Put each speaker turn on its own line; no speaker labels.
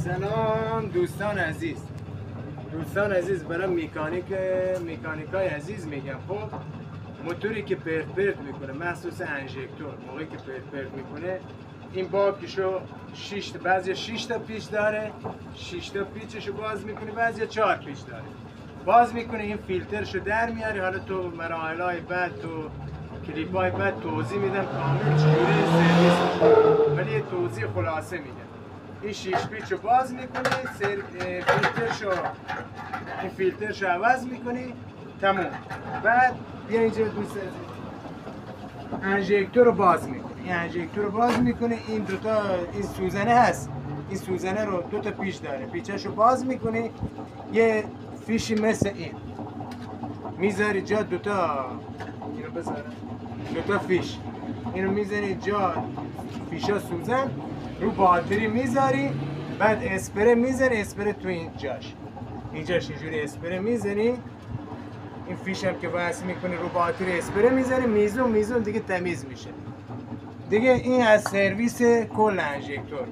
سلام دوستان عزیز. برای مکانیکای عزیز میگم. خب موتوری که پرت میکنه، مخصوص انژکتور، موقعی که پرت میکنه این باکشو بعضی 6 تا پیچ داره، 6 تا پیچشو باز میکنه، بعضی 4 پیچ داره. باز میکنه این فیلترشو در میاره. حالا تو مراحل‌های بعد تو کلیپ‌های بعد توضیح میدم کامل چجوری سرویس میشه، ولی یه توضیح خلاصه میدم. این 6 پیچو باز میکنی، فیلترشو عوض میکنی، تموم. بعد بیا اینجا دوست عزیز، انژکتور رو باز میکنی. این انژکتور رو باز میکنی، این دوتا این سوزنه هست، این سوزنه رو 2 تا پیچ داره، پیچاشو باز میکنی، یه فیشی مثل این میذاری جا، دوتا اینو بذاره، 2 تا فیش اینو میذاری جا، فیشا سوزن رو باتری میذاری، بعد اسپره میذاری، اسپره تو این اینجاش اینجوری اسپره میذاری، این فیش هم که وصل میکنی رو باتری اسپره میذاری، میزون دیگه تمیز میشه دیگه. این از سرویس کل انژکتور.